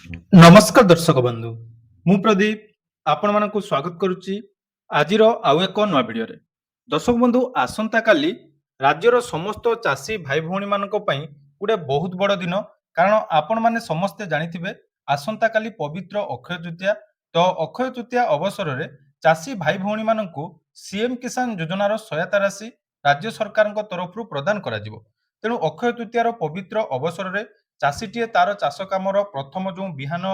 ନମସ୍କାର ଦର୍ଶକ ବନ୍ଧୁ, ମୁଁ ପ୍ରଦୀପ ଆପଣମାନଙ୍କୁ ସ୍ୱାଗତ କରୁଛି ଆଜିର ଆଉ ଏକ ନୂଆ ଭିଡ଼ିଓରେ। ଦର୍ଶକ ବନ୍ଧୁ, ଆସନ୍ତାକାଲି ରାଜ୍ୟର ସମସ୍ତ ଚାଷୀ ଭାଇ ଭଉଣୀମାନଙ୍କ ପାଇଁ ଗୋଟେ ବହୁତ ବଡ଼ ଦିନ। କାରଣ ଆପଣମାନେ ସମସ୍ତେ ଜାଣିଥିବେ ଆସନ୍ତାକାଲି ପବିତ୍ର ଅକ୍ଷୟ ତୃତୀୟା। ତ ଅକ୍ଷୟ ତୃତୀୟା ଅବସରରେ ଚାଷୀ ଭାଇ ଭଉଣୀମାନଙ୍କୁ ସିଏମ୍ କିଷାନ ଯୋଜନାର ସହାୟତା ରାଶି ରାଜ୍ୟ ସରକାରଙ୍କ ତରଫରୁ ପ୍ରଦାନ କରାଯିବ। ତେଣୁ ଅକ୍ଷୟ ତୃତୀୟାର ପବିତ୍ର ଅବସରରେ ଚାଷୀଟିଏ ତାର ଚାଷ କାମର ପ୍ରଥମ ଯେଉଁ ବିହନ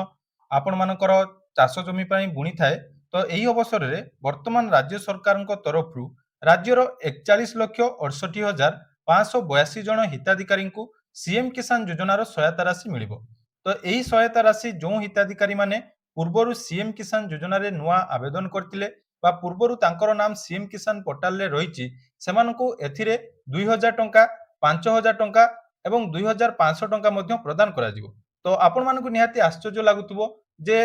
ଆପଣମାନଙ୍କର ଚାଷ ଜମି ପାଇଁ ବୁଣିଥାଏ, ତ ଏହି ଅବସରରେ ବର୍ତ୍ତମାନ ରାଜ୍ୟ ସରକାରଙ୍କ ତରଫରୁ ରାଜ୍ୟର 41,68,582 ଜଣ ହିତାଧିକାରୀଙ୍କୁ ସିଏମ୍ କିଷାନ ଯୋଜନାର ସହାୟତା ରାଶି ମିଳିବ। ତ ଏହି ସହାୟତା ରାଶି ଯେଉଁ ହିତାଧିକାରୀମାନେ ପୂର୍ବରୁ ସିଏମ୍ କିଷାନ ଯୋଜନାରେ ନୂଆ ଆବେଦନ କରିଥିଲେ ବା ପୂର୍ବରୁ ତାଙ୍କର ନାମ ସିଏମ୍ କିଷାନ ପୋର୍ଟାଲରେ ରହିଛି, ସେମାନଙ୍କୁ ଏଥିରେ 2,000 ଟଙ୍କା, 5,000 ଟଙ୍କା ଏବଂ 2,500 ଟଙ୍କା ମଧ୍ୟ ପ୍ରଦାନ କରାଯିବ। ତ ଆପଣମାନଙ୍କୁ ନିହାତି ଆଶ୍ଚର୍ଯ୍ୟ ଲାଗୁଥିବ ଯେ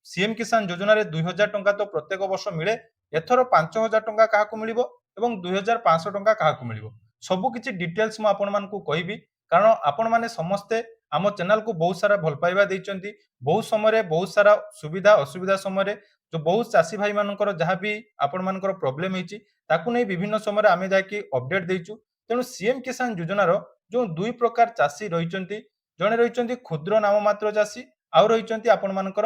ସିଏମ୍ କିଷାନ ଯୋଜନାରେ 2,000 ଟଙ୍କା ତ ପ୍ରତ୍ୟେକ ବର୍ଷ ମିଳେ, ଏଥର 5,000 ଟଙ୍କା କାହାକୁ ମିଳିବ ଏବଂ 2,500 ଟଙ୍କା କାହାକୁ ମିଳିବ, ସବୁ କିଛି ଡିଟେଲ୍ସ ମୁଁ ଆପଣମାନଙ୍କୁ କହିବି। କାରଣ ଆପଣମାନେ ସମସ୍ତେ ଆମ ଚ୍ୟାନେଲକୁ ବହୁତ ସାରା ଭଲ ପାଇବା ଦେଇଛନ୍ତି। ବହୁତ ସମୟରେ ବହୁତ ସାରା ସୁବିଧା ଅସୁବିଧା ସମୟରେ ଯେଉଁ ବହୁତ ଚାଷୀ ଭାଇମାନଙ୍କର ଯାହା ବି ଆପଣମାନଙ୍କର ପ୍ରୋବ୍ଲେମ୍ ହେଇଛି, ତାକୁ ନେଇ ବିଭିନ୍ନ ସମୟରେ ଆମେ ଯାଇକି ଅପଡେଟ୍ ଦେଇଛୁ। ତେଣୁ ସିଏମ୍ କିଷାନ ଯୋଜନାର ଯେଉଁ ଦୁଇ ପ୍ରକାର ଚାଷୀ ରହିଛନ୍ତି, ଜଣେ ରହିଛନ୍ତି କ୍ଷୁଦ୍ର ନାମମାତ୍ର ଚାଷୀ, ଆଉ ରହିଛନ୍ତି ଆପଣମାନଙ୍କର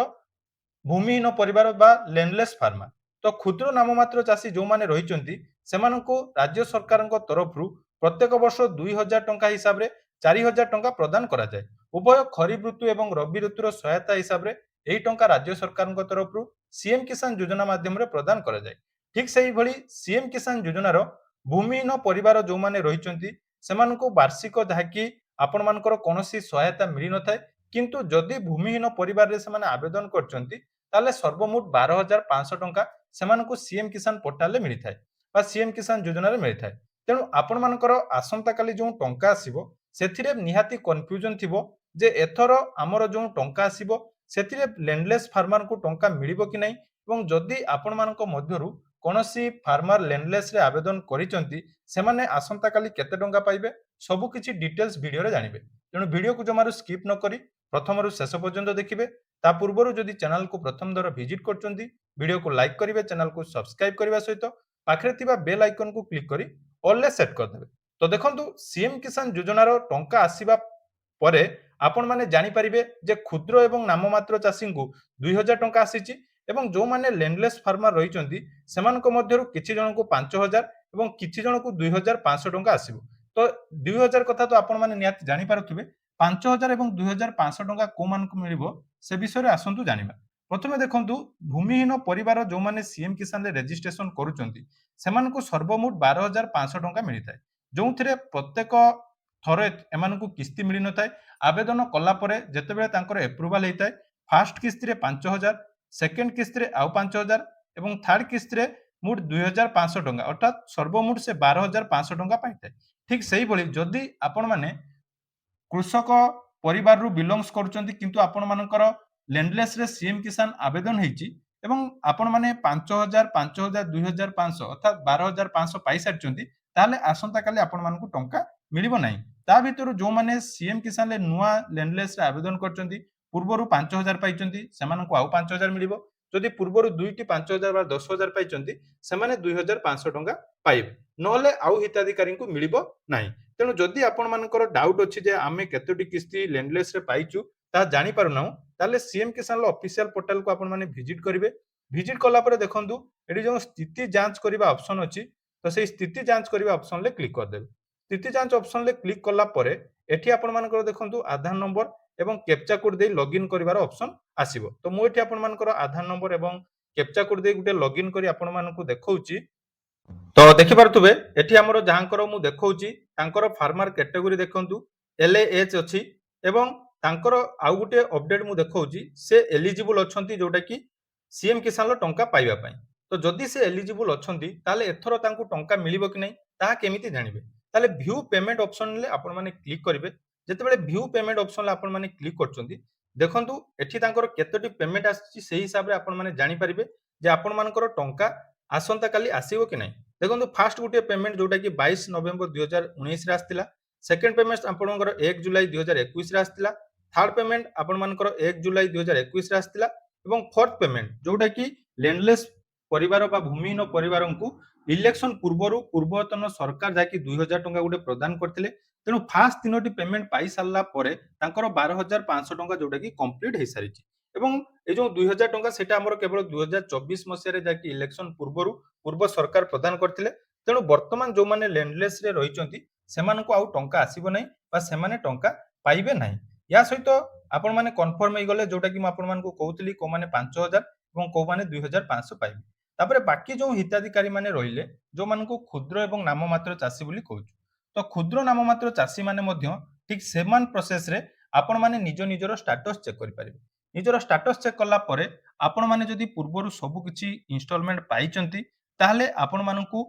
ଭୂମିହୀନ ପରିବାର ବା ଲ୍ୟାଣ୍ଡଲେସ୍ ଫାର୍ମର। ତ କ୍ଷୁଦ୍ର ନାମମାତ୍ର ଚାଷୀ ଯେଉଁମାନେ ରହିଛନ୍ତି, ସେମାନଙ୍କୁ ରାଜ୍ୟ ସରକାରଙ୍କ ତରଫରୁ ପ୍ରତ୍ୟେକ ବର୍ଷ 2,000 ଟଙ୍କା ହିସାବରେ 4,000 ଟଙ୍କା ପ୍ରଦାନ କରାଯାଏ। ଉଭୟ ଖରିଫ ଋତୁ ଏବଂ ରବି ଋତୁର ସହାୟତା ହିସାବରେ ଏହି ଟଙ୍କା ରାଜ୍ୟ ସରକାରଙ୍କ ତରଫରୁ ସିଏମ୍ କିଷାନ ଯୋଜନା ମାଧ୍ୟମରେ ପ୍ରଦାନ କରାଯାଏ। ଠିକ୍ ସେହିଭଳି ସିଏମ୍ କିଷାନ ଯୋଜନାର ଭୂମିହୀନ ପରିବାର ଯେଉଁମାନେ ରହିଛନ୍ତି, ସେମାନଙ୍କୁ ବାର୍ଷିକ ଯାହାକି ଆପଣମାନଙ୍କର କୌଣସି ସହାୟତା ମିଳିନଥାଏ, କିନ୍ତୁ ଯଦି ଭୂମିହୀନ ପରିବାରରେ ସେମାନେ ଆବେଦନ କରିଛନ୍ତି, ତାହେଲେ ସର୍ବମୋଟ 12,500 ଟଙ୍କା ସେମାନଙ୍କୁ ସିଏମ୍ କିଷାନ ପୋର୍ଟାଲରେ ମିଳିଥାଏ ବା ସିଏମ୍ କିଷାନ ଯୋଜନାରେ ମିଳିଥାଏ। ତେଣୁ ଆପଣମାନଙ୍କର ଆସନ୍ତାକାଲି ଯେଉଁ ଟଙ୍କା ଆସିବ, ସେଥିରେ ନିହାତି କନଫ୍ୟୁଜନ ଥିବ ଯେ ଏଥର ଆମର ଯେଉଁ ଟଙ୍କା ଆସିବ ସେଥିରେ ଲ୍ୟାଣ୍ଡଲେସ୍ ଫାର୍ମରଙ୍କୁ ଟଙ୍କା ମିଳିବ କି ନାହିଁ, ଏବଂ ଯଦି ଆପଣମାନଙ୍କ ମଧ୍ୟରୁ କୌଣସି ଫାର୍ମର ଲ୍ୟାଣ୍ଡଲେସ୍ରେ ଆବେଦନ କରିଛନ୍ତି, ସେମାନେ ଆସନ୍ତାକାଲି କେତେ ଟଙ୍କା ପାଇବେ, ସବୁ କିଛି ଡିଟେଲ୍ସ ଭିଡ଼ିଓରେ ଜାଣିବେ। ତେଣୁ ଭିଡ଼ିଓକୁ ଜମାରୁ ସ୍କିପ୍ ନ କରି ପ୍ରଥମରୁ ଶେଷ ପର୍ଯ୍ୟନ୍ତ ଦେଖିବେ। ତା ପୂର୍ବରୁ ଯଦି ଚ୍ୟାନେଲକୁ ପ୍ରଥମ ଥର ଭିଜିଟ୍ କରୁଛନ୍ତି, ଭିଡ଼ିଓକୁ ଲାଇକ୍ କରିବେ, ଚ୍ୟାନେଲକୁ ସବସ୍କ୍ରାଇବ୍ କରିବା ସହିତ ପାଖରେ ଥିବା ବେଲ୍ ଆଇକନକୁ କ୍ଲିକ୍ କରି ଅଲ୍ରେ ସେଟ୍ କରିଦେବେ। ତ ଦେଖନ୍ତୁ, ସିଏମ୍ କିଷାନ ଯୋଜନାର ଟଙ୍କା ଆସିବା ପରେ ଆପଣମାନେ ଜାଣିପାରିବେ ଯେ କ୍ଷୁଦ୍ର ଏବଂ ନାମମାତ୍ର ଚାଷୀଙ୍କୁ 2,000 ଟଙ୍କା ଆସିଛି ଏବଂ ଯେଉଁମାନେ ଲ୍ୟାଣ୍ଡଲେସ୍ ଫାର୍ମର ରହିଛନ୍ତି, ସେମାନଙ୍କ ମଧ୍ୟରୁ କିଛି ଜଣଙ୍କୁ 5,000 ଏବଂ କିଛି ଜଣଙ୍କୁ 2,500 ଟଙ୍କା ଆସିବ। ତ 2,000 କଥା ତ ଆପଣମାନେ ନିହାତି ଜାଣିପାରୁଥିବେ। 5,000 ଏବଂ 2,500 ଟଙ୍କା କୋଉମାନଙ୍କୁ ମିଳିବ, ସେ ବିଷୟରେ ଆସନ୍ତୁ ଜାଣିବା। ପ୍ରଥମେ ଦେଖନ୍ତୁ, ଭୂମିହୀନ ପରିବାର ଯେଉଁମାନେ ସିଏମ୍ କିଷାନରେ ରେଜିଷ୍ଟ୍ରେସନ କରୁଛନ୍ତି, ସେମାନଙ୍କୁ ସର୍ବମୋଟ 12,500 ଟଙ୍କା ମିଳିଥାଏ, ଯେଉଁଥିରେ ପ୍ରତ୍ୟେକ ଥରେ ଏମାନଙ୍କୁ କିସ୍ତି ମିଳିନଥାଏ। ଆବେଦନ କଲା ପରେ ଯେତେବେଳେ ତାଙ୍କର ଏପ୍ରୁଭାଲ ହେଇଥାଏ, ଫାଷ୍ଟ କିସ୍ତିରେ 5,000, ସେକେଣ୍ଡ କିସ୍ତିରେ ଆଉ 5,000 ଏବଂ ଥାର୍ଡ କିସ୍ତିରେ ମୋଟ 2,500 ଟଙ୍କା, ଅର୍ଥାତ୍ ସର୍ବମୋଟ ସେ 12,500 ଟଙ୍କା ପାଇଥାଏ। ଠିକ୍ ସେଇଭଳି ଯଦି ଆପଣମାନେ କୃଷକ ପରିବାରରୁ ବିଲଙ୍ଗସ୍ କରୁଛନ୍ତି, କିନ୍ତୁ ଆପଣମାନଙ୍କର ଲ୍ୟାଣ୍ଡଲେସ୍ରେ ସିଏମ୍ କିଷାନ ଆବେଦନ ହେଇଛି ଏବଂ ଆପଣମାନେ 5,000, 5,000, 2,500 ଅର୍ଥାତ୍ 12,500 ପାଇସାରିଛନ୍ତି, ତାହେଲେ ଆସନ୍ତାକାଲି ଆପଣମାନଙ୍କୁ ଟଙ୍କା ମିଳିବ ନାହିଁ। ତା ଭିତରୁ ଯେଉଁମାନେ ସିଏମ୍ କିଷାନରେ ନୂଆ ଲ୍ୟାଣ୍ଡଲେସ୍ରେ ଆବେଦନ କରିଛନ୍ତି, ପୂର୍ବରୁ 5,000 ପାଇଛନ୍ତି, ସେମାନଙ୍କୁ ଆଉ 5,000 ମିଳିବ। ଯଦି ପୂର୍ବରୁ 2ଟି 5,000 ବା 10,000 ପାଇଛନ୍ତି, ସେମାନେ 2,500 ଟଙ୍କା ପାଇବେ, ନହେଲେ ଆଉ ହିତାଧିକାରୀଙ୍କୁ ମିଳିବ ନାହିଁ। ତେଣୁ ଯଦି ଆପଣମାନଙ୍କର ଡାଉଟ୍ ଅଛି ଯେ ଆମେ କେତୋଟି କିସ୍ତି ଲ୍ୟାଣ୍ଡଲେସ୍ରେ ପାଇଛୁ ତାହା ଜାଣିପାରୁନାହୁଁ, ତାହେଲେ ସିଏମ୍ କିଷାନର ଅଫିସିଆଲ ପୋର୍ଟାଲକୁ ଆପଣମାନେ ଭିଜିଟ୍ କରିବେ। ଭିଜିଟ୍ କଲା ପରେ ଦେଖନ୍ତୁ, ଏଠି ଯେଉଁ ସ୍ଥିତି ଯାଞ୍ଚ କରିବା ଅପସନ୍ ଅଛି, ତ ସେଇ ସ୍ଥିତି ଯାଞ୍ଚ କରିବା ଅପସନ୍ରେ କ୍ଲିକ୍ କରିଦେବେ। ସ୍ଥିତି ଯାଞ୍ଚ ଅପସନ୍ରେ କ୍ଲିକ୍ କଲା ପରେ ଏଠି ଆପଣମାନଙ୍କର ଦେଖନ୍ତୁ ଆଧାର ନମ୍ବର ଏବଂ କ୍ୟାପଚା କୋଡ୍ ଦେଇ ଲଗ୍ଇନ୍ କରିବାର ଅପସନ୍ ଆସିବ। ତ ମୁଁ ଏଠି ଆପଣମାନଙ୍କର ଆଧାର ନମ୍ବର ଏବଂ କ୍ୟାପଚା କୋଡ୍ ଦେଇ ଗୋଟେ ଲଗ୍ଇନ୍ କରି ଆପଣମାନଙ୍କୁ ଦେଖଉଛି। ତ ଦେଖିପାରୁଥିବେ ଏଠି ଆମର ଯାହାଙ୍କର ମୁଁ ଦେଖଉଛି ତାଙ୍କର ଫାର୍ମର କ୍ୟାଟେଗୋରୀ ଦେଖନ୍ତୁ LAH ଅଛି ଏବଂ ତାଙ୍କର ଆଉ ଗୋଟେ ଅପଡେଟ୍ ମୁଁ ଦେଖଉଛି, ସେ ଏଲିଜିବୁଲ ଅଛନ୍ତି ଯୋଉଟା କି ସିଏମ୍ କିଷାନର ଟଙ୍କା ପାଇବା ପାଇଁ। ତ ଯଦି ସେ ଏଲିଜିବୁଲ ଅଛନ୍ତି, ତାହେଲେ ଏଥର ତାଙ୍କୁ ଟଙ୍କା ମିଳିବ କି ନାହିଁ ତାହା କେମିତି ଜାଣିବେ? ତାହେଲେ ଭ୍ୟୁ ପେମେଣ୍ଟ ଅପସନରେ ଆପଣମାନେ କ୍ଲିକ୍ କରିବେ। ଯେତେବେଳେ ଭ୍ୟୁ ପେମେଣ୍ଟ ଅପସନରେ ଆପଣମାନେ କ୍ଲିକ୍ କରୁଛନ୍ତି, ଦେଖନ୍ତୁ ଏଠି ତାଙ୍କର କେତୋଟି ପେମେଣ୍ଟ ଆସିଛି, ସେହି ହିସାବରେ ଆପଣମାନେ ଜାଣିପାରିବେ ଯେ ଆପଣମାନଙ୍କର ଟଙ୍କା ଆସନ୍ତାକାଲି ଆସିବ କି ନାହିଁ। ଦେଖନ୍ତୁ, ଫାଷ୍ଟ ଗୋଟିଏ ପେମେଣ୍ଟ ଯୋଉଟା କି 22 ନଭେମ୍ବର 2019ରେ ଆସିଥିଲା। ସେକେଣ୍ଡ ପେମେଣ୍ଟ ଆପଣଙ୍କର 1 ଜୁଲାଇ 2021ରେ ଆସିଥିଲା। थर्ड पेमेंट आपण मानकर 1 जुलाई 2021 रे आस्तिला एवं फोर्थ पेमेंट जोटा कि लैंडलेस परिवार बा भूमिहीन परिवार को इलेक्शन पूर्वरु पूर्वतन सरकार जाकि 2000 टंका गुटे प्रदान करथिले तेणु फास्ट तीनोटी पेमेंट पाई सारला परे तांकर 12500 टंका जोटा कि कंप्लीट हे सारिछि एवं ए जो 2000 टंका सेटा हमर केवल 2024 मसिया रे जाकि इलेक्शन पूर्वरु पूर्व सरकार प्रदान करथिले तेणु वर्तमान जो माने लैंडलेस रे रहिचंती सेमानकु आउ टंका आसीबो नै बा सेमाने टंका पाइबे नाही या सहित आपण माने कन्फर्म हे गले जोटा कि म आपण मानकु कहउतली को माने 5000 एवं को माने 2500 पाइबे तापरे बाकी जो हिताधिकारी माने रहिले जो मानकु क्षुद्र एवं नाममात्र चासी बोली कहउछु तो क्षुद्र नाममात्र चासी माने मध्य ठीक सेमान प्रोसेस रे आपण माने निज निजर स्टेटस चेक करि परिबे निजर स्टेटस चेक कला परे आपण माने जदि पूर्वरु सब किछि इंस्टॉलमेंट पाइचंती ताहले आपण मानकु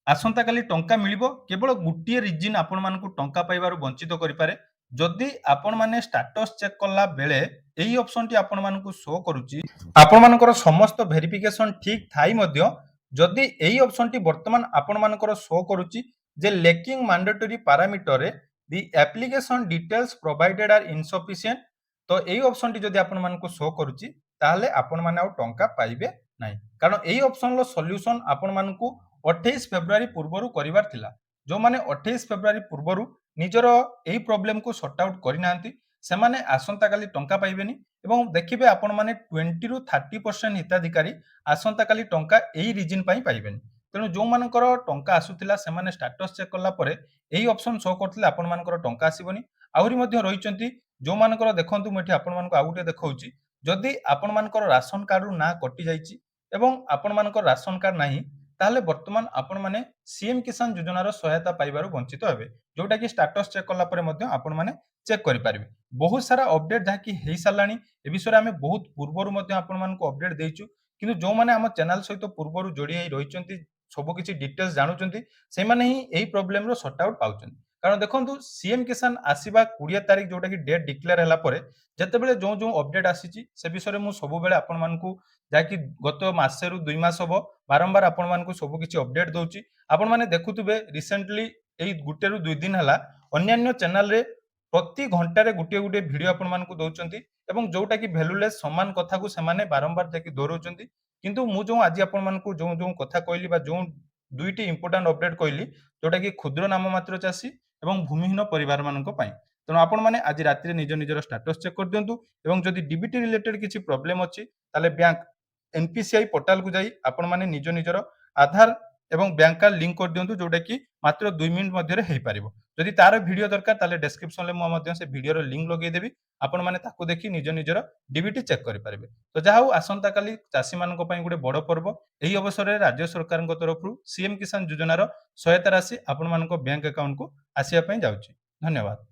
आसंता काली टंका मिलिबो केवल गुटिए रिजिन आपण मानकु टंका पाइबारु वंचित करि पारे जदि आपण माने स्टेटस चेक कला बेले एही ऑप्शन टी आपण मानकु शो करूची आपण मानकर समस्त वेरिफिकेशन ठीक थाई मध्य जदि एही ऑप्शन टी वर्तमान आपण मानकर शो करूची जे लैकिंग मैंडेटरी पैरामीटर रे the application details provided are insufficient तो एही ऑप्शन टी जदि आपण मानकु शो करूची ताहले आपण माने आ टंका पाइबे नाही कारण एही ऑप्शन लो सॉल्यूशन आपण मानकु 28 फेब्रुआरी पूर्वरु करिवार थिला जो माने 28 फेब्रुआरी पूर्वरु निजर एही प्रॉब्लम को सॉर्ट आउट करि नांती से माने आसंता काली टंका पाइबेनी एवं देखिबे आपण माने 20 रु 30% हिताधिकारी आसंता काली टंका एही रीजन पई पाइबेनी तेनु जो मानकर टंका आसुथिला से माने स्टेटस चेक करला परे एही ऑप्शन शो करथिले आपण मानकर टंका आसीबोनी आउरी मध्ये रहिचंती जो मानकर देखंतु मठी आपण मानको आउटे देखौची जदि आपण मानकर राशन कार्ड रु ना कटि जाईची एवं आपण मानकर राशन कार्ड नाही ताहले वर्तमान आपण माने सीएम किसान योजनार सहायता पाइबारु वंचित हेबे जोटा कि स्टेटस चेक कला परे मध्ये आपण माने चेक करि पारिबे बहुत सारा अपडेट जहा कि हेई सालानी ए विषय आमे बहुत पूर्वरु मध्ये आपण मानको अपडेट देइचु किंतु जो माने हम चैनल सहित पूर्वरु जोडी हेई रहिचंती सब किछि डिटेल्स जानुचंती से माने ही एही प्रॉब्लम रो सॉर्ट आउट पाउचंती कारण देखंतु सीएम किसान आसीबा 20 तारिख जोटा कि डेट डिक्लेयर हला परे जेतेबेले जो जो अपडेट आसीची से विषय मु सब बेले आपण मानकु जाकि गत मासेरु 2 मास हबो बारंबार आपण मानकु सब किछि अपडेट दउची आपण माने देखुतबे रिसेंटली एई गुटेरु 2 दिन हला अन्यान्य चैनल रे प्रति घंटा रे गुटे गुटे वीडियो आपण मानकु दउचंती एवं जोटा कि वैल्यूलेस समान कथा को से माने बारंबार जाकि दोहराउचंती किंतु मु जो आज आपण मानकु जो जो कथा कहली बा जो दुईटी इंपोर्टेंट अपडेट कहली जोटा कि क्षुद्र नाममात्र चासी एवं भूमिहीन परिवार मानक पई तेणु आपण माने आज रात्रि निज निजर स्टेटस चेक कर दियंतु एवं जदि डीबीटी रिलेटेड किछि प्रॉब्लम अछि ताले बैंक एनपीसीआई पोर्टल को जाई आपण माने निज निजर आधार एवं बैंक कार्ड लिंक कर दियंतु जोटा कि मात्र 2 मिनिट मध्ये रे हेई पारिबो जदि तार वीडियो दरकार ताले डिस्क्रिप्शन ले मो मध्ये से वीडियो रो लिंक लगे देबी आपण माने ताको देखि निज निजर डीबीटी चेक करि पारिबे तो जाहौ आसंता काली चासी मानक पई गुटे बड़ पर्व एही अवसर रे राज्य सरकार तरफ सीएम किसान योजना रो सहायता राशि आपण मानक बैंक अकाउंट को आसिया पई जाउची धन्यवाद।